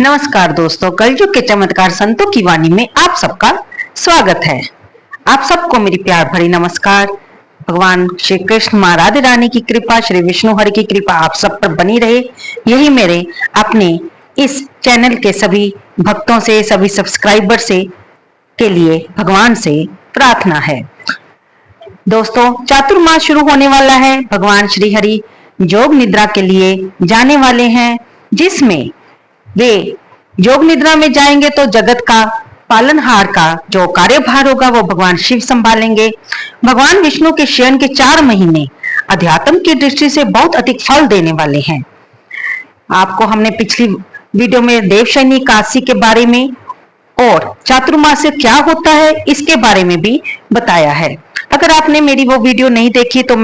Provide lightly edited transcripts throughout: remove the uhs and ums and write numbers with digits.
नमस्कार दोस्तों, कलयुग के चमत्कार संतों की वाणी में आप सबका स्वागत है। आप सबको मेरी प्यार भरी नमस्कार। भगवान श्री कृष्ण, माँ राधे रानी की कृपा, श्री विष्णु हरि की कृपा आप सब पर बनी रहे, यही मेरे अपने इस चैनल के सभी भक्तों से, सभी सब्सक्राइबर से के लिए भगवान से प्रार्थना है। दोस्तों, चातुर्मास शुरू होने वाला है। भगवान श्री हरि योग निद्रा के लिए जाने वाले हैं, जिसमें वे योग निद्रा में जाएंगे तो जगत का पालनहार का जो कार्यभार होगा वो भगवान शिव संभालेंगे। भगवान विष्णु के शयन के 4 महीने अध्यात्म की दृष्टि से बहुत अधिक फल देने वाले हैं। आपको हमने पिछली वीडियो में देवशयनी काशी के बारे में और चातुर्मास क्या होता है इसके बारे में भी बताया है। अगर आपने मेरी वो वीडियो नहीं देखी तो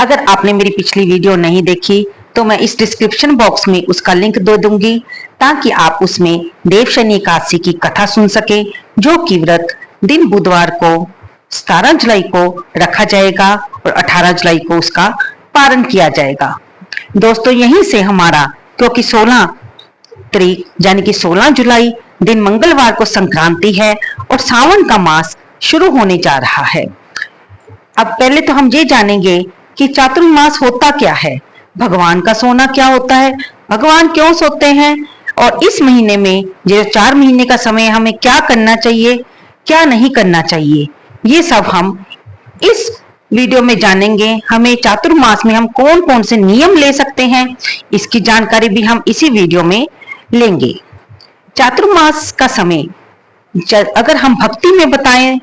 अगर आपने मेरी पिछली वीडियो नहीं देखी तो मैं इस डिस्क्रिप्शन बॉक्स में उसका लिंक दे दूंगी, ताकि आप उसमें देवशयनी एकादशी की कथा सुन सके, जो कि व्रत दिन बुधवार को 17 जुलाई को रखा जाएगा और 18 जुलाई को उसका पारण किया जाएगा। दोस्तों, यहीं से हमारा, क्योंकि 16 तारीख यानी कि 16 जुलाई दिन मंगलवार को संक्रांति है और सावन का मास शुरू होने जा रहा है। अब पहले तो हम ये जानेंगे कि चातुर्मास होता क्या है, भगवान का सोना क्या होता है, भगवान क्यों सोते हैं, और इस महीने में जो 4 महीने का समय हमें क्या करना चाहिए, क्या नहीं करना चाहिए, ये सब हम इस वीडियो में जानेंगे। हमें चातुर्मास में हम कौन कौन से नियम ले सकते हैं, इसकी जानकारी भी हम इसी वीडियो में लेंगे। चातुर्मास का समय अगर हम भक्ति में बताएं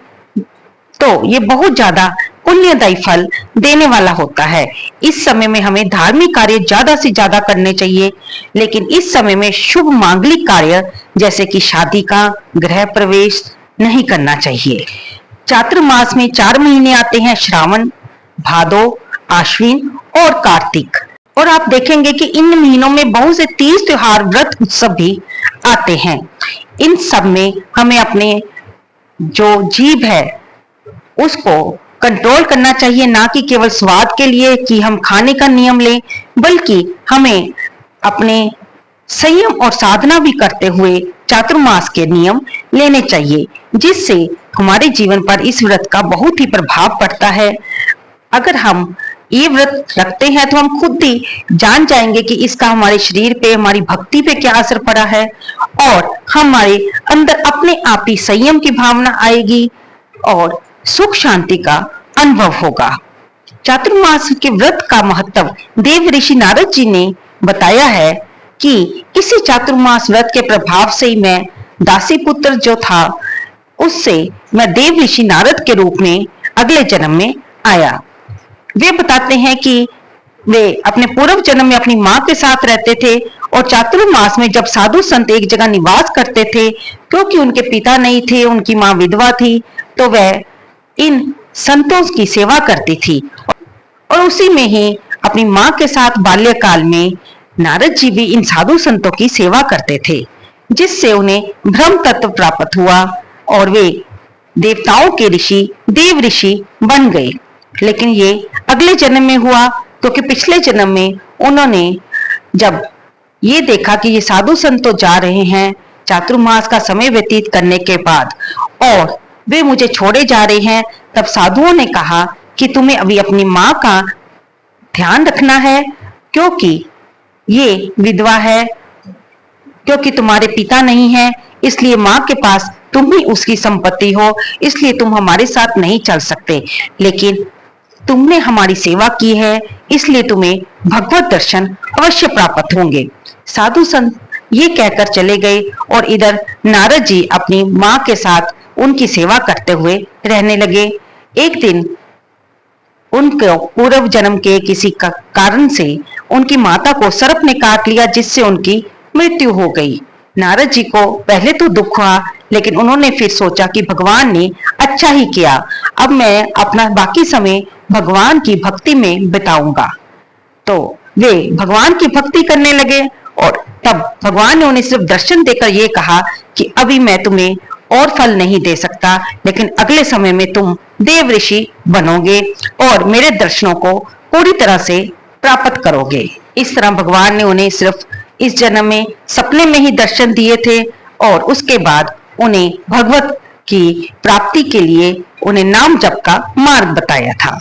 तो ये बहुत ज्यादा पुण्यदायी फल देने वाला होता है। इस समय में हमें धार्मिक कार्य ज्यादा से ज्यादा करने चाहिए, लेकिन इस समय में शुभ मांगलिक कार्य जैसे कि शादी का, गृह प्रवेश नहीं करना चाहिए। चातुर्मास में 4 महीने आते हैं, श्रावण, भादो, आश्विन और कार्तिक। और आप देखेंगे कि इन महीनों में बहुत से तीज त्योहार, व्रत, उत्सव भी आते हैं। इन सब में हमें अपने जो जीभ है उसको कंट्रोल करना चाहिए, ना कि केवल स्वाद के लिए कि हम खाने का नियम लें, बल्कि हमें अपने संयम और साधना भी करते हुए चातुर्मास के नियम लेने चाहिए, जिससे हमारे जीवन पर इस व्रत का बहुत ही प्रभाव पड़ता है। अगर हम ये व्रत रखते हैं तो हम खुद ही जान जाएंगे कि इसका हमारे शरीर पे, हमारी भक्ति पे क्या असर पड़ा है, और हमारे अंदर अपने आप ही संयम की भावना आएगी और सुख शांति का अनुभव होगा। चातुर्मास के व्रत का महत्व देव ऋषि नारद जी ने बताया है कि इसी चातुर्मास व्रत के प्रभाव से ही मैं दासी पुत्र जो था, उससे मैं देव ऋषि नारद के रूप में अगले जन्म में आया। वे बताते हैं कि वे अपने पूर्व जन्म में अपनी माँ के साथ रहते थे और चातुर्मास में जब साधु संत एक जगह निवास करते थे, क्योंकि उनके पिता नहीं थे, उनकी माँ विधवा थी, तो वह इन संतों की सेवा करती थी और उसी में ही अपनी माँ के साथ बाल्यकाल में नारद जी भी इन साधु संतों की सेवा करते थे, जिससे उन्हें ब्रह्म तत्व प्राप्त हुआ और वे देवताओं के ऋषि, देव ऋषि बन गए। लेकिन ये अगले जन्म में हुआ, क्योंकि पिछले जन्म में उन्होंने जब ये देखा कि ये साधु संत तो जा रहे हैं चातुर्मास का समय व्यतीत करने के बाद और वे मुझे छोड़े जा रहे हैं, तब साधुओं ने कहा कि तुम्हें अभी अपनी माँ का ध्यान रखना है, क्योंकि ये विधवा है, क्योंकि तुम्हारे पिता नहीं है, इसलिए माँ के पास तुम ही उसकी संपत्ति हो, इसलिए तुम हमारे साथ नहीं चल सकते, लेकिन तुमने हमारी सेवा की है, इसलिए तुम्हें भगवत दर्शन अवश्य प्राप्त होंगे। साधु संत ये कहकर चले गए और इधर नारद जी अपनी माँ के साथ उनकी सेवा करते हुए रहने लगे। एक दिन उनको पूर्व जन्म के किसी कारण से उनकी माता को सर्प ने काट लिया, जिससे उनकी मृत्यु हो गई। नारद जी को पहले तो दुख हुआ, लेकिन उन्होंने फिर सोचा कि भगवान ने अच्छा ही किया, अब मैं अपना बाकी समय भगवान की भक्ति में बिताऊंगा। तो वे भगवान की भक्ति करने लगे और तब भगवान ने उन्हें सिर्फ दर्शन देकर यह कहा कि अभी मैं तुम्हें और फल नहीं दे सकता, लेकिन अगले समय में तुम देव ऋषि बनोगे और मेरे दर्शनों को पूरी तरह से प्राप्त करोगे। इस तरह भगवान ने उन्हें सिर्फ इस जन्म में सपने में ही दर्शन दिए थे और उसके बाद उन्हें भगवत की प्राप्ति के लिए उन्हें नाम जप का मार्ग बताया था।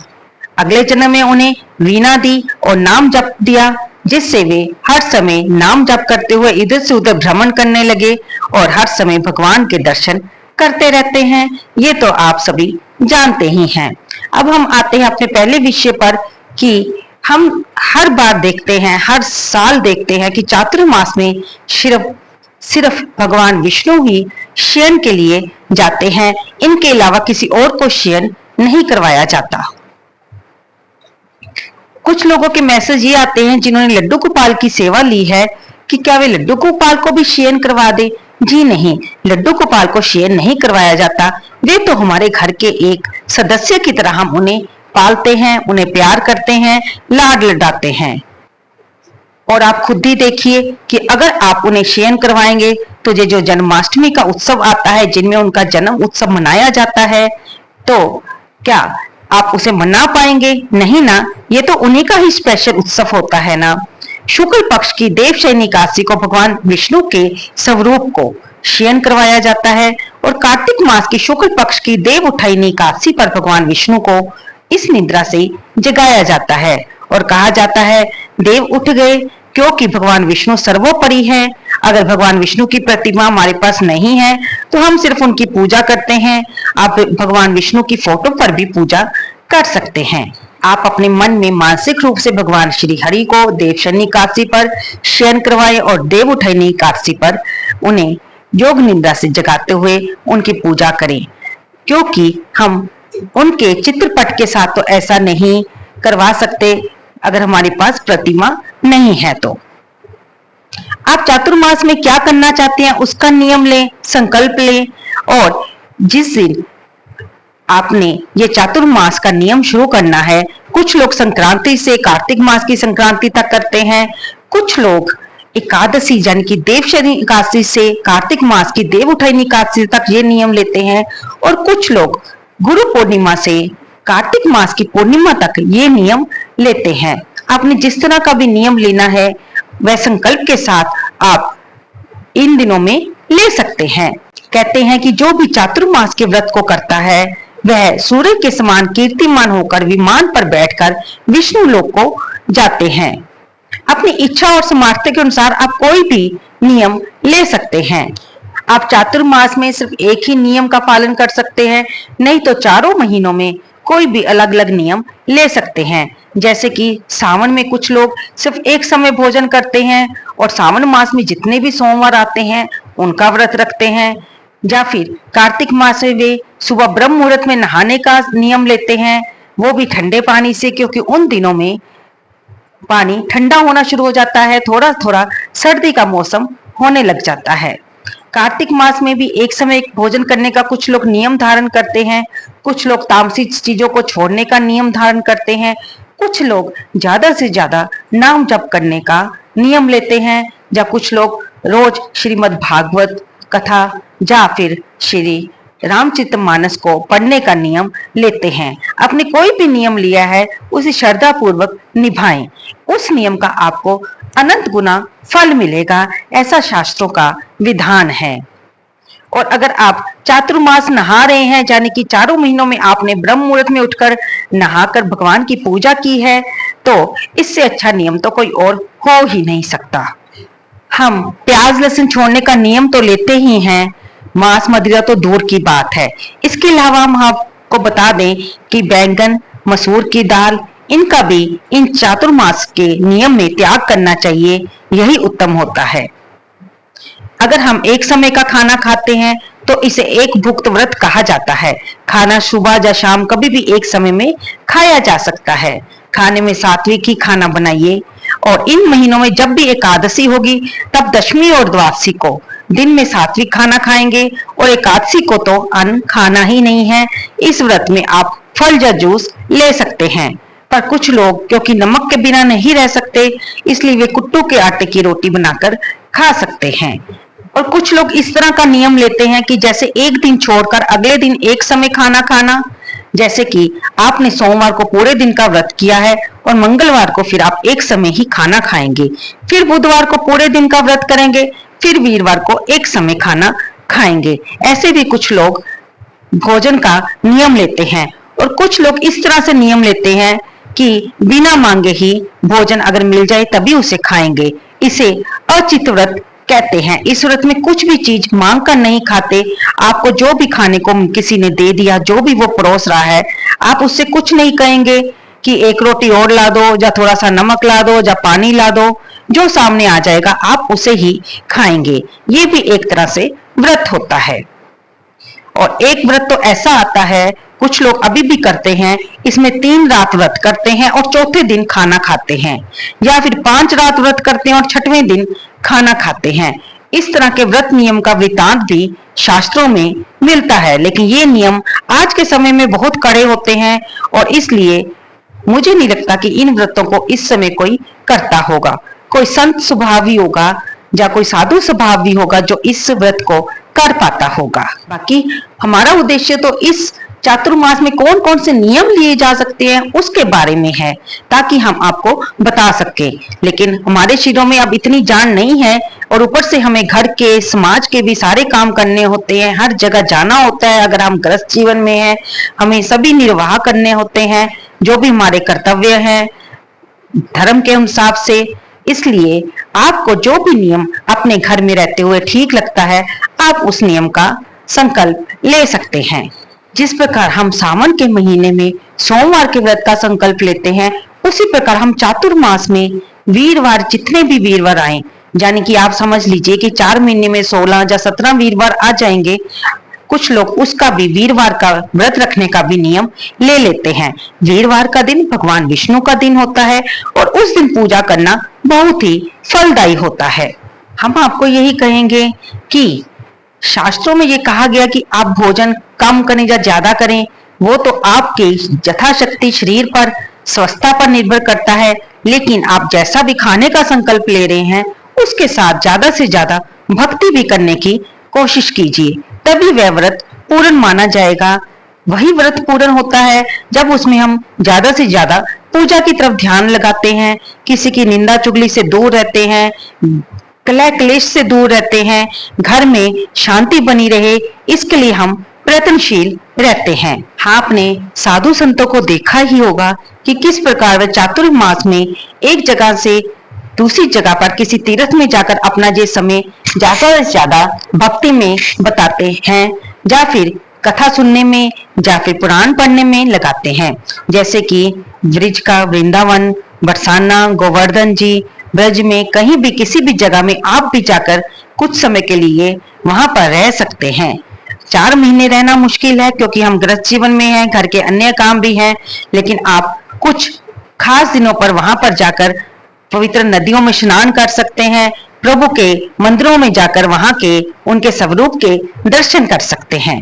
अगले जन्म में उन्हें वीणा दी और नाम जप दिया, जिससे वे हर समय नाम जप करते हुए इधर से उधर भ्रमण करने लगे और हर समय भगवान के दर्शन करते रहते हैं। ये तो आप सभी जानते ही हैं। अब हम आते हैं अपने पहले विषय पर कि हम हर बार देखते हैं, हर साल देखते हैं कि चातुर्मास में सिर्फ भगवान विष्णु ही शयन के लिए जाते हैं। इनके अलावा किसी और को शयन नहीं करवाया जाता। कुछ लोगों के मैसेज ये आते हैं जिन्होंने लड्डू गोपाल की सेवा ली है कि क्या वे लड्डू गोपाल को भी शयन करवा दे। जी नहीं, लड्डू गोपाल को शयन नहीं करवाया जाता। वे तो हमारे घर के एक सदस्य की तरह हम उन्हें पालते हैं, उन्हें प्यार करते हैं, लाड लडाते हैं। और आप खुद ही देखिए कि अगर आप उन्हें शयन करवाएंगे तो ये जो जन्माष्टमी का उत्सव आता है, जिनमें उनका जन्म उत्सव मनाया जाता है, तो क्या आप उसे मना पाएंगे? नहीं ना, ये तो उन्हीं का ही स्पेशल उत्सव होता है ना। शुक्ल पक्ष की देवशयनी एकादशी को भगवान विष्णु के स्वरूप को शयन करवाया जाता है और कार्तिक मास की शुक्ल पक्ष की देव उठाइनी एकादशी पर भगवान विष्णु को इस निद्रा से जगाया जाता है और कहा जाता है देव उठ गए, क्योंकि भगवान विष्णु सर्वोपरि है। अगर भगवान विष्णु की प्रतिमा हमारे पास नहीं है तो हम सिर्फ उनकी पूजा करते हैं। आप भगवान विष्णु की फोटो पर भी पूजा कर सकते हैं। आप अपने मन में मानसिक रूप से भगवान श्री हरि को देवशयनी एकादशी पर शयन करवाएं और देव उठाइनी एकादशी पर उन्हें योग निद्रा से जगाते हुए उनकी पूजा करें, क्योंकि हम उनके चित्रपट के साथ तो ऐसा नहीं करवा सकते अगर हमारे पास प्रतिमा नहीं है। तो आप चातुर्मास में क्या करना चाहते हैं उसका नियम लें, संकल्प लें और जिस दिन आपने ये चातुर्मास का नियम शुरू करना है, कुछ लोग संक्रांति से कार्तिक मास की संक्रांति तक करते हैं, कुछ लोग एकादशी यानी कि देवशयनी एकादशी से कार्तिक मास की देव उठाइनी एकादशी तक ये नियम लेते हैं और कुछ लोग गुरु पूर्णिमा से कार्तिक मास की पूर्णिमा तक ये नियम लेते हैं। आपने जिस तरह का भी नियम लेना है वह संकल्प के साथ आप इन दिनों में ले सकते हैं। कहते हैं कि जो भी चातुर्मास के व्रत को करता है वह सूर्य के समान कीर्तिमान होकर विमान पर बैठकर विष्णु लोक को जाते हैं। अपनी इच्छा और सामर्थ्य के अनुसार आप कोई भी नियम ले सकते हैं। आप चातुर्मास में सिर्फ एक ही नियम का पालन कर सकते हैं, नहीं तो चारों महीनों में कोई भी अलग अलग नियम ले सकते हैं। जैसे कि सावन में कुछ लोग सिर्फ एक समय भोजन करते हैं और सावन मास में जितने भी सोमवार आते हैं उनका व्रत रखते हैं, या फिर कार्तिक मास में वे सुबह ब्रह्म मुहूर्त में नहाने का नियम लेते हैं, वो भी ठंडे पानी से, क्योंकि उन दिनों में पानी ठंडा होना शुरू हो जाता है, थोड़ा थोड़ा सर्दी का मौसम होने लग जाता है। कार्तिक मास में भी एक समय भोजन करने का कुछ लोग नियम धारण करते हैं, कुछ लोग तामसिक चीजों को छोड़ने का नियम धारण करते हैं, कुछ लोग ज्यादा से ज्यादा नाम जप करने का नियम लेते हैं, या कुछ लोग रोज श्रीमद् भागवत कथा या फिर श्री रामचरितमानस को पढ़ने का नियम लेते हैं। आपने कोई भी नियम लिया है उसे श्रद्धा पूर्वक निभाएं, उस नियम का आपको अनंत गुना फल मिलेगा, ऐसा शास्त्रों का विधान है। और अगर आप चातुर्मास नहा रहे हैं, यानी कि चारों महीनों में आपने ब्रह्म मुहूर्त में उठकर नहाकर भगवान की पूजा की है, तो इससे अच्छा नियम तो कोई और हो ही नहीं सकता। हम प्याज लहसुन छोड़ने का नियम तो लेते ही हैं, मांस मदिरा तो दूर की बात है। इसके अलावा हम आपको बता दें कि बैंगन, मसूर की दाल, इनका भी इन चातुर्मास के नियम में त्याग करना चाहिए, यही उत्तम होता है। अगर हम एक समय का खाना खाते हैं तो इसे एक भुक्त व्रत कहा जाता है। खाना सुबह या शाम कभी भी एक समय में खाया जा सकता है। खाने में सात्विक ही खाना बनाइए और इन महीनों में जब भी एकादशी होगी तब दशमी और द्वादशी को दिन में सात्विक खाना खाएंगे और एकादशी को तो अन्न खाना ही नहीं है। इस व्रत में आप फल या जूस ले सकते हैं, पर कुछ लोग क्योंकि नमक के बिना नहीं रह सकते इसलिए वे कुट्टू के आटे की रोटी बनाकर खा सकते हैं। और कुछ लोग इस तरह का नियम लेते हैं कि जैसे एक दिन छोड़कर अगले दिन एक समय खाना खाना, जैसे कि आपने सोमवार को पूरे दिन का व्रत किया है और मंगलवार को फिर आप एक समय ही खाना खाएंगे, फिर बुधवार को पूरे दिन का व्रत करेंगे, फिर वीरवार को एक समय खाना खाएंगे। ऐसे भी कुछ लोग भोजन का नियम लेते हैं और कुछ लोग इस तरह से नियम लेते हैं कि बिना मांगे ही भोजन अगर मिल जाए तभी उसे खाएंगे। इसे अचित व्रत कहते हैं। इस व्रत में कुछ भी चीज मांग कर नहीं खाते। आपको जो भी खाने को किसी ने दे दिया, जो भी वो परोस रहा है, आप उससे कुछ नहीं कहेंगे कि एक रोटी और ला दो, या थोड़ा सा नमक ला दो, या पानी ला दो। जो सामने आ जाएगा आप उसे ही खाएंगे। ये भी एक तरह से व्रत होता है। और एक व्रत तो ऐसा आता है, कुछ लोग अभी भी करते हैं, इसमें 3 रात व्रत करते हैं और चौथे दिन खाना खाते हैं, या फिर 5 रात व्रत करते हैं और छठवें दिन खाना खाते हैं। इस तरह के व्रत नियम का वृतांत भी शास्त्रों में मिलता है, लेकिन ये नियम आज के समय में बहुत कड़े होते हैं और इसलिए मुझे नहीं लगता कि इन व्रतों को इस समय कोई करता होगा। कोई संत स्वभाव ही होगा या कोई साधु स्वभाव भी होगा जो इस व्रत को कर पाता होगा। बाकी हमारा उद्देश्य तो इस चातुर्मास में कौन कौन से नियम लिए जा सकते हैं उसके बारे में है, ताकि हम आपको बता सके। लेकिन हमारे शरीरों में अब इतनी जान नहीं है और ऊपर से हमें घर के, समाज के भी सारे काम करने होते हैं, हर जगह जाना होता है। अगर हम गृहस्थ जीवन में हैं, हमें सभी निर्वाह करने होते हैं, जो भी हमारे कर्तव्य हैं धर्म के हिसाब से। इसलिए आपको जो भी नियम अपने घर में रहते हुए ठीक लगता है, आप उस नियम का संकल्प ले सकते हैं। जिस प्रकार हम सावन के महीने में सोमवार के व्रत का संकल्प लेते हैं, उसी प्रकार हम चातुर्मास में वीरवार, जितने भी वीरवार आए, यानी कि आप समझ लीजिए कि 4 महीने में 16 या 17 वीरवार आ जाएंगे, कुछ लोग उसका भी, वीरवार का व्रत रखने का भी नियम ले लेते हैं। वीरवार का दिन भगवान विष्णु का दिन होता है और उस दिन पूजा करना बहुत ही फलदायी होता है। हम आपको यही कहेंगे कि शास्त्रों में ये कहा गया कि आप भोजन कम करें या ज्यादा करें, वो तो आपके यथाशक्ति शरीर पर, स्वस्थता पर निर्भर करता है। लेकिन आप जैसा भी खाने का संकल्प ले रहे हैं, उसके साथ ज्यादा से ज्यादा भक्ति भी करने की कोशिश कीजिए, तभी वह व्रत पूर्ण माना जाएगा। वही व्रत पूर्ण होता है जब उसमें हम ज्यादा से ज्यादा पूजा की तरफ ध्यान लगाते हैं, किसी की निंदा चुगली से दूर रहते हैं, कलह क्लेश से दूर रहते हैं, घर में शांति बनी रहे, इसके लिए हम प्रयत्नशील रहते हैं। आपने साधु संतों को देखा ही होगा कि किस प्रकार वे चातुर्मास में एक जगह से दूसरी जगह पर किसी तीर्थ में जाकर अपना ये समय ज्यादा से ज्यादा भक्ति में बताते हैं, या फिर कथा सुनने में, या फिर पुराण पढ़ने में लगाते हैं। जैसे कि ब्रिज का वृंदावन, बरसाना, गोवर्धन जी, ब्रज में कहीं भी किसी भी जगह में आप भी जाकर कुछ समय के लिए वहां पर रह सकते हैं। 4 महीने रहना मुश्किल है क्योंकि हम गृहस्थ जीवन में हैं, घर के अन्य काम भी हैं, लेकिन आप कुछ खास दिनों पर वहां पर जाकर पवित्र नदियों में स्नान कर सकते हैं, प्रभु के मंदिरों में जाकर वहां के, उनके स्वरूप के दर्शन कर सकते हैं।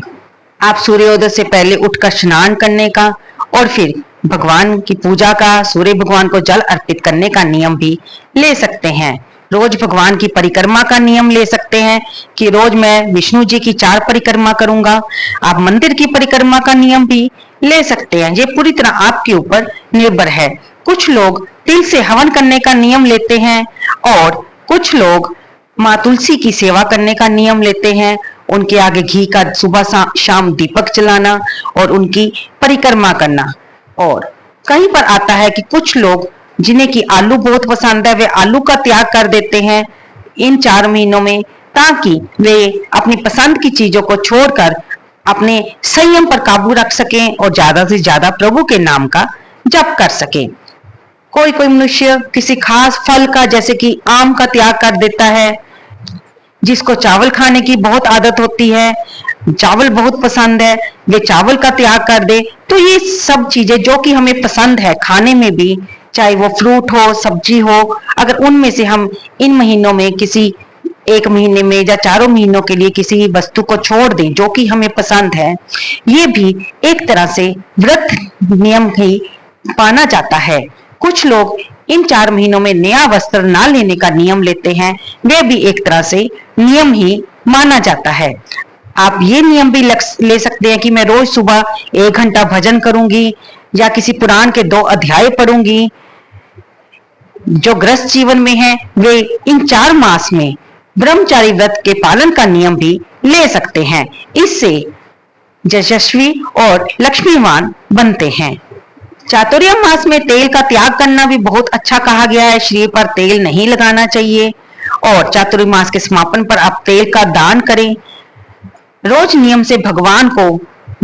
आप सूर्योदय से पहले उठकर स्नान करने का और फिर भगवान की पूजा का, सूर्य भगवान को जल अर्पित करने का नियम भी ले सकते हैं। रोज भगवान की परिक्रमा का नियम ले सकते हैं कि रोज मैं विष्णु जी की 4 परिक्रमा करूंगा। आप मंदिर की परिक्रमा का नियम भी ले सकते हैं। ये पूरी तरह आपके ऊपर निर्भर है। कुछ लोग तिल से हवन करने का नियम लेते हैं और कुछ लोग माँ तुलसी की सेवा करने का नियम लेते हैं। उनके आगे घी का सुबह शाम दीपक जलाना और उनकी परिक्रमा करना। और कहीं पर आता है कि कुछ लोग जिन्हें की आलू बहुत पसंद है, वे आलू का त्याग कर देते हैं इन 4 महीनों में, ताकि वे अपनी पसंद की चीजों को छोड़कर अपने संयम पर काबू रख सकें और ज्यादा से ज्यादा प्रभु के नाम का जप कर सकें। कोई कोई मनुष्य किसी खास फल का, जैसे कि आम का त्याग कर देता है। जिसको चावल खाने की बहुत आदत होती है, चावल बहुत पसंद है, वे चावल का त्याग कर दे। तो ये सब चीजें जो कि हमें पसंद है खाने में भी, चाहे वो फ्रूट हो, सब्जी हो, अगर उनमें से हम इन महीनों में किसी 1 महीने में या 4 महीनों के लिए किसी वस्तु को छोड़ दें जो कि हमें पसंद है, ये भी एक तरह से व्रत नियम ही माना जाता है। कुछ लोग इन 4 महीनों में नया वस्त्र ना लेने का नियम लेते हैं, वे भी एक तरह से नियम ही माना जाता है। आप ये नियम भी ले सकते हैं कि मैं रोज सुबह 1 घंटा भजन करूंगी या किसी पुराण के 2 अध्याय पढ़ूंगी। जो गृहस्थ जीवन में है वे इन 4 मास में ब्रह्मचारी व्रत के पालन का नियम भी ले सकते हैं। इससे यशस्वी और लक्ष्मीवान बनते हैं। चातुर्य मास में तेल का त्याग करना भी बहुत अच्छा कहा गया है। शरीर पर तेल नहीं लगाना चाहिए और चातुर्य मास के समापन पर आप तेल का दान करें। रोज नियम से भगवान को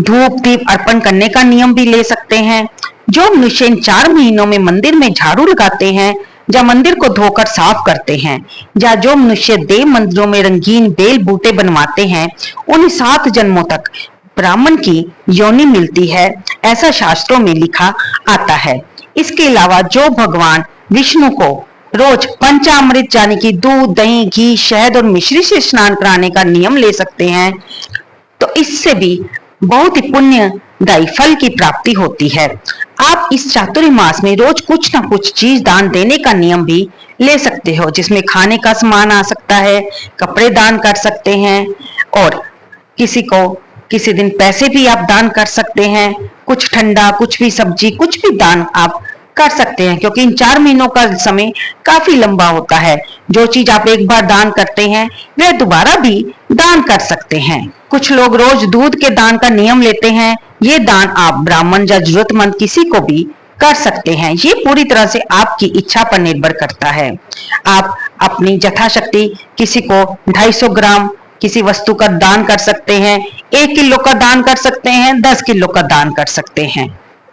धूप दीप अर्पण करने का नियम भी ले सकते हैं। जो मनुष्य इन 4 महीनों में मंदिर में झाड़ू लगाते हैं या मंदिर को धोकर साफ करते हैं या जो मनुष्य देव मंदिरों में रंगीन बेल बूटे बनवाते हैं, उन्हें 7 जन्मों तक ब्राह्मण की योनि मिलती है, ऐसा शास्त्रों में लिखा आता है। इसके अलावा जो भगवान विष्णु को रोज पंचामृत यानी कि दूध, दही, घी, शहद और मिश्री से स्नान कराने का नियम ले सकते हैं, तो इससे भी बहुत ही पुण्यदायी फल की प्राप्ति होती है। आप इस चातुर्य मास में रोज कुछ ना कुछ चीज दान देने का नियम भी ले सकते हो, जिसमें खाने का सामान आ सकता है, कपड़े दान कर सकते हैं और किसी को किसी दिन पैसे भी आप दान कर सकते हैं। कुछ ठंडा, कुछ भी सब्जी, कुछ भी दान आप कर सकते हैं, क्योंकि इन 4 महीनों का समय काफी लंबा होता है। जो चीज आप एक बार दान करते हैं वह दोबारा भी दान कर सकते हैं। कुछ लोग रोज दूध के दान का नियम लेते हैं। ये दान आप ब्राह्मण या जरूरतमंद किसी को भी कर सकते हैं। ये पूरी तरह से आपकी इच्छा पर निर्भर करता है। आप अपनी यथाशक्ति किसी को 250 ग्राम किसी वस्तु का दान कर सकते हैं, 1 किलो का दान कर सकते हैं, 10 किलो का दान कर सकते हैं।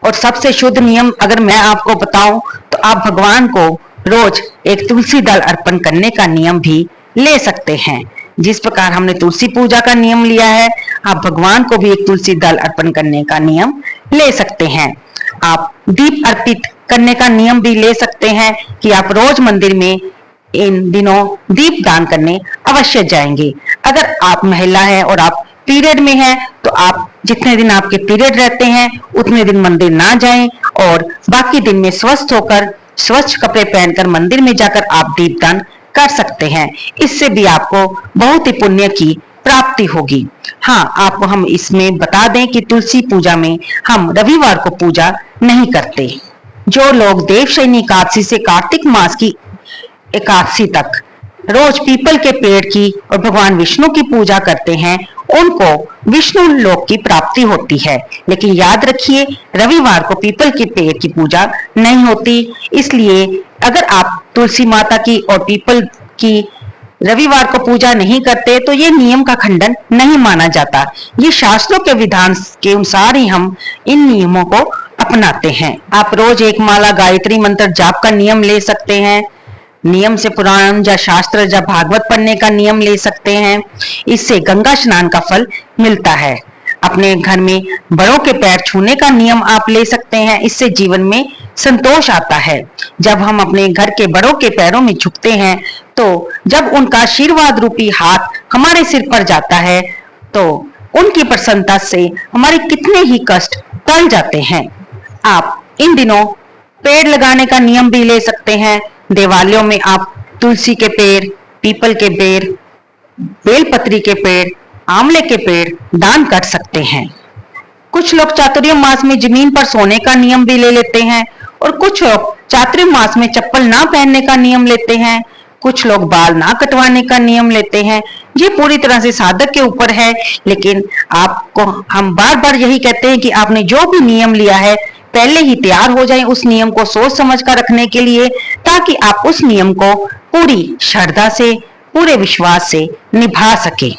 और सबसे शुद्ध नियम अगर मैं आपको बताऊं तो आप भगवान को रोज एक तुलसी दल अर्पण करने का नियम भी ले सकते हैं। जिस प्रकार हमने तुलसी पूजा का नियम लिया है, आप भगवान को भी एक तुलसी दल अर्पण करने का नियम ले सकते हैं। आप दीप अर्पित करने का नियम भी ले सकते हैं कि आप रोज मंदिर में इन दिनों दीप दान करने अवश्य जाएंगे। अगर आप महिला है और आप पीरियड में है तो आप जितने दिन आपके पीरियड रहते हैं उतने दिन मंदिर ना जाएं और बाकी दिन में स्वस्थ होकर स्वच्छ कपड़े पहनकर मंदिर में जाकर आप दीपदान कर सकते हैं। इससे भी आपको बहुत ही पुण्य की प्राप्ति होगी। हाँ, आपको हम इसमें बता दें कि तुलसी पूजा में हम रविवार को पूजा नहीं करते। जो लोग देवशयनी एकादशी से कार्तिक मास की एकादशी तक रोज पीपल के पेड़ की और भगवान विष्णु की पूजा करते हैं, उनको विष्णु लोक की प्राप्ति होती है। लेकिन याद रखिए, रविवार को पीपल के पेड़ की पूजा नहीं होती। इसलिए अगर आप तुलसी माता की और पीपल की रविवार को पूजा नहीं करते तो ये नियम का खंडन नहीं माना जाता। ये शास्त्रों के विधान के अनुसार ही हम इन नियमों को अपनाते हैं। आप रोज 1 माला गायत्री मंत्र जाप का नियम ले सकते हैं। नियम से पुराण या शास्त्र या भागवत पढ़ने का नियम ले सकते हैं। इससे गंगा स्नान का फल मिलता है। अपने घर में बड़ों के पैर छूने का नियम आप ले सकते हैं। इससे जीवन में संतोष आता है। जब हम अपने घर के बड़ों के पैरों में झुकते हैं तो जब उनका आशीर्वाद रूपी हाथ हमारे सिर पर जाता है तो उनकी प्रसन्नता से हमारे कितने ही कष्ट टल जाते हैं। आप इन दिनों पेड़ लगाने का नियम भी ले सकते हैं। देवालयों में आप तुलसी के पेड़, पीपल के पेड़, बेलपत्री के पेड़, आंवले के पेड़ दान कर सकते हैं। कुछ लोग चातुर्य मास में जमीन पर सोने का नियम भी ले लेते हैं और कुछ लोग चातुर्य मास में चप्पल ना पहनने का नियम लेते हैं। कुछ लोग बाल ना कटवाने का नियम लेते हैं। ये पूरी तरह से साधक के ऊपर है, लेकिन आपको हम बार बार यही कहते हैं कि आपने जो भी नियम लिया है पहले ही तैयार हो जाएं उस नियम को सोच समझ कर रखने के लिए, ताकि आप उस नियम को पूरी श्रद्धा से, पूरे विश्वास से निभा सके।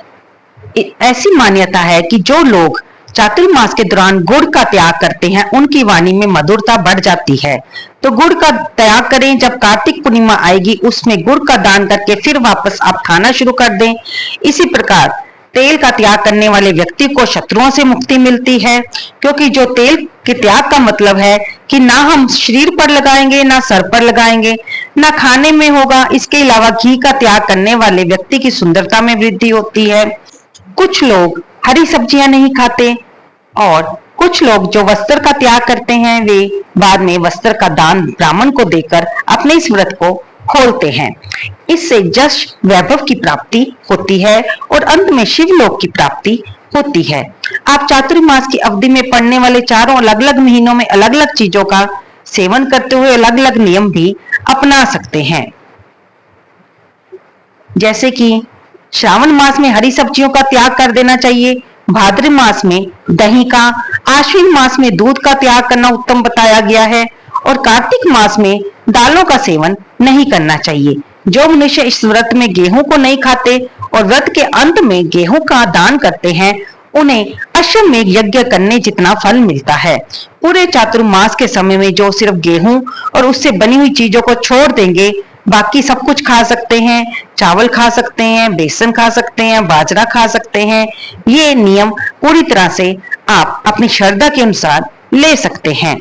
ऐसी मान्यता है कि जो लोग चातुर्मास के दौरान गुड़ का त्याग करते हैं उनकी वाणी में मधुरता बढ़ जाती है। तो गुड़ का त्याग करें। जब कार्तिक पूर्णिमा आएगी उसमें गुड़ का दान करके फिर वापस आप खाना शुरू कर दें। इसी प्रकार तेल का त्याग करने वाले व्यक्ति को शत्रुओं से मुक्ति मिलती है, क्योंकि जो तेल के त्याग का मतलब है कि ना हम शरीर पर लगाएंगे, ना सर पर लगाएंगे, ना खाने में होगा। इसके अलावा घी का त्याग करने वाले व्यक्ति की सुंदरता में वृद्धि होती है। कुछ लोग हरी सब्जियां नहीं खाते और कुछ लोग जो वस्त्र का त्याग करते हैं वे बाद में वस्त्र का दान ब्राह्मण को देकर अपने इस व्रत को खोलते हैं। इससे यश वैभव की प्राप्ति होती है और अंत में शिवलोक की प्राप्ति होती है। आप चातुर्मास की अवधि में पड़ने वाले चारों अलग अलग महीनों में अलग अलग चीजों का सेवन करते हुए अलग अलग नियम भी अपना सकते हैं। जैसे कि श्रावण मास में हरी सब्जियों का त्याग कर देना चाहिए, भाद्रव मास में दही का, आश्विन मास में दूध का त्याग करना उत्तम बताया गया है और कार्तिक मास में दालों का सेवन नहीं करना चाहिए। जो मनुष्य इस व्रत में गेहूं को नहीं खाते और व्रत के अंत में गेहूं का दान करते हैं, उन्हें अश्वमेध यज्ञ करने जितना फल मिलता है। पूरे चातुर्मास के समय में जो सिर्फ गेहूं और उससे बनी हुई चीजों को छोड़ देंगे, बाकी सब कुछ खा सकते हैं, चावल खा सकते हैं, बेसन खा सकते हैं, बाजरा खा सकते हैं। ये नियम पूरी तरह से आप अपनी श्रद्धा के अनुसार ले सकते हैं।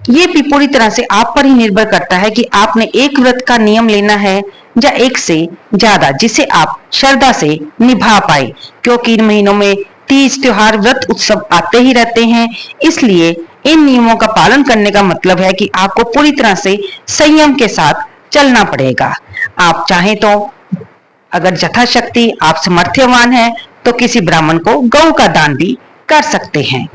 ये भी पूरी तरह से आप पर ही निर्भर करता है कि आपने एक व्रत का नियम लेना है या एक से ज्यादा, जिसे आप श्रद्धा से निभा पाए, क्योंकि इन महीनों में तीज, त्योहार, व्रत, उत्सव आते ही रहते हैं। इसलिए इन नियमों का पालन करने का मतलब है कि आपको पूरी तरह से संयम के साथ चलना पड़ेगा। आप चाहें तो अगर यथाशक्ति आप समर्थ्यवान हैं तो किसी ब्राह्मण को गौ का दान भी कर सकते हैं।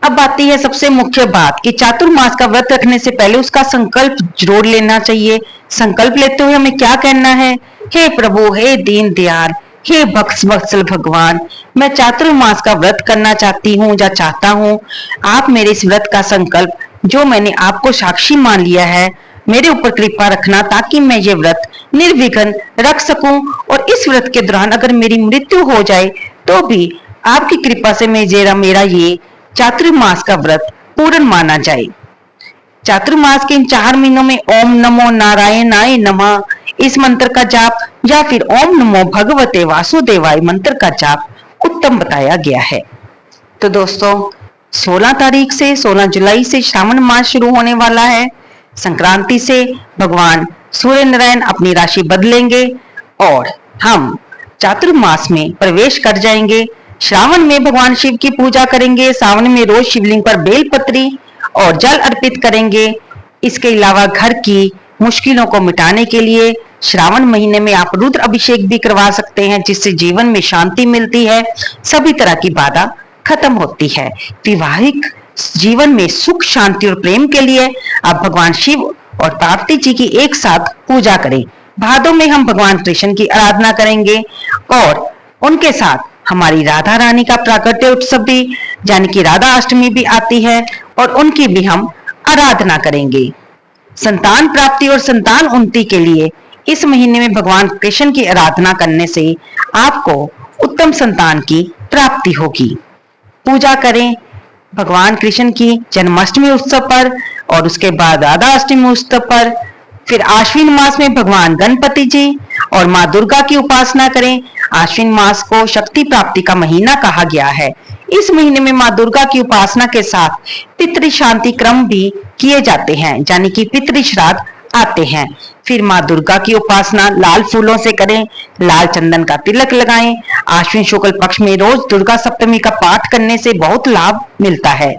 अब आती है सबसे मुख्य बात कि चातुर्मास का व्रत रखने से पहले उसका संकल्प जरूर लेना चाहिए। संकल्प लेते हुए हमें क्या कहना है? हे प्रभु, हे दीन दयाल, हे भक्त वत्सल भगवान, मैं चातुर्मास का व्रत करना चाहती हूँ या चाहता हूँ। आप मेरे इस व्रत का संकल्प, जो मैंने आपको साक्षी मान लिया है, मेरे ऊपर कृपा रखना ताकि मैं ये व्रत निर्विघ्न रख सकूं और इस व्रत के दौरान अगर मेरी मृत्यु हो जाए तो भी आपकी कृपा से मेरा ये चातुर्मास का व्रत पूर्ण माना जाए। चातुर्मास के इन 4 महीनों में ओम नमो नारायणाय नमः इस मंत्र का जाप या फिर ओम नमो भगवते वासुदेवाय मंत्र का जाप उत्तम बताया गया है। तो दोस्तों, 16 जुलाई से श्रावण मास शुरू होने वाला है। संक्रांति से भगवान सूर्य नारायण अपनी राशि बदलेंगे और हम चातुर्मास में प्रवेश कर जाएंगे। श्रावण में भगवान शिव की पूजा करेंगे। सावन में रोज शिवलिंग पर बेलपत्री और जल अर्पित करेंगे। इसके अलावा घर की मुश्किलों को मिटाने के लिए श्रावण महीने में आप रुद्र अभिषेक भी करवा सकते हैं, जिससे जीवन में शांति मिलती है, सभी तरह की बाधा खत्म होती है। विवाहिक जीवन में सुख, शांति और प्रेम के लिए आप भगवान शिव और पार्वती जी की एक साथ पूजा करें। भादों में हम भगवान कृष्ण की आराधना करेंगे और उनके साथ हमारी राधा रानी का प्राकट्य उत्सव भी यानी कि राधा अष्टमी भी आती है और उनकी भी हम आराधना करेंगे। संतान प्राप्ति और संतान उन्नति के लिए इस महीने में भगवान कृष्ण की आराधना करने से आपको उत्तम संतान की प्राप्ति होगी। पूजा करें भगवान कृष्ण की जन्माष्टमी उत्सव पर और उसके बाद राधा अष्टमी उत्सव पर। फिर आश्विन मास में भगवान गणपति जी और माँ दुर्गा की उपासना करें। आश्विन मास को शक्ति प्राप्ति का महीना कहा गया है। इस महीने में माँ दुर्गा की उपासना के साथ पितृ शांति क्रम भी किए जाते हैं, यानी कि पितृ श्राद्ध आते हैं। फिर माँ दुर्गा की उपासना लाल फूलों से करें, लाल चंदन का तिलक लगाएं। आश्विन शुक्ल पक्ष में रोज दुर्गा सप्तमी का पाठ करने से बहुत लाभ मिलता है।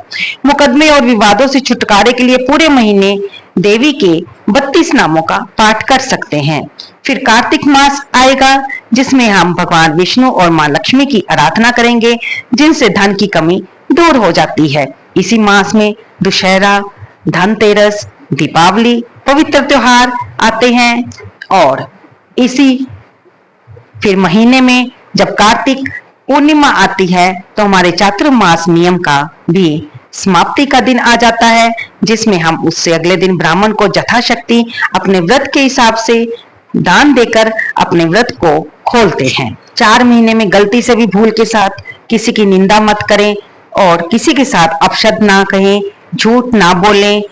मुकदमे और विवादों से छुटकारे के लिए पूरे महीने देवी के 32 नामों का पाठ कर सकते हैं। फिर कार्तिक मास आएगा जिसमें हम भगवान विष्णु और माँ लक्ष्मी की आराधना करेंगे, जिनसे धन की कमी दूर हो जाती है। इसी मास में दुशहरा, धनतेरस, दीपावली पवित्र त्योहार आते हैं और इसी फिर महीने में जब कार्तिक पूर्णिमा आती है तो हमारे चातुर्मास नियम का भी समाप्ति का दिन आ जाता है, जिसमें हम उससे अगले दिन ब्राह्मण को यथाशक्ति अपने व्रत के हिसाब से दान देकर अपने व्रत को खोलते हैं। 4 महीने में गलती से भी भूल के साथ किसी की निंदा मत करें और किसी के साथ अपशब्द ना कहें, झूठ ना बोलें,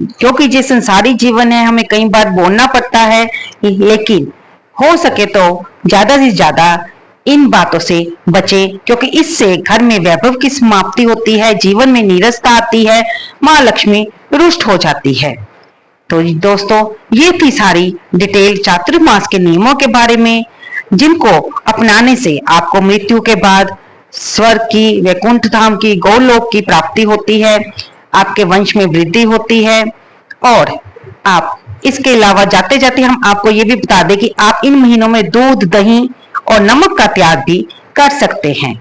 क्योंकि ये संसारी जीवन है, हमें कई बार बोलना पड़ता है, लेकिन हो सके तो ज्यादा से ज्यादा इन बातों से बचें, क्योंकि इससे घर में वैभव की समाप्ति होती है, जीवन में नीरसता आती है, माँ लक्ष्मी रुष्ट हो जाती है। तो दोस्तों, ये थी सारी डिटेल चातुर्मास के नियमों के बारे में, जिनको अपनाने से आपको मृत्यु के बाद स्वर्ग की, वैकुंठ धाम की, गोलोक की प्राप्ति होती है, आपके वंश में वृद्धि होती है। और आप इसके अलावा जाते जाते हम आपको ये भी बता दें कि आप इन महीनों में दूध, दही और नमक का त्याग भी कर सकते हैं।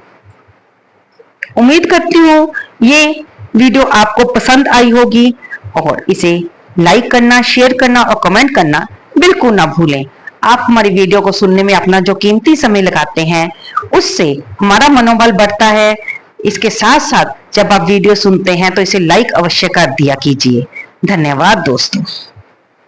उम्मीद करती हूँ ये वीडियो आपको पसंद आई होगी और इसे लाइक करना, शेयर करना और कमेंट करना बिल्कुल ना भूलें। आप हमारी वीडियो को सुनने में अपना जो कीमती समय लगाते हैं उससे हमारा मनोबल बढ़ता है। इसके साथ साथ जब आप वीडियो सुनते हैं तो इसे लाइक अवश्य कर दिया कीजिए। धन्यवाद दोस्तों।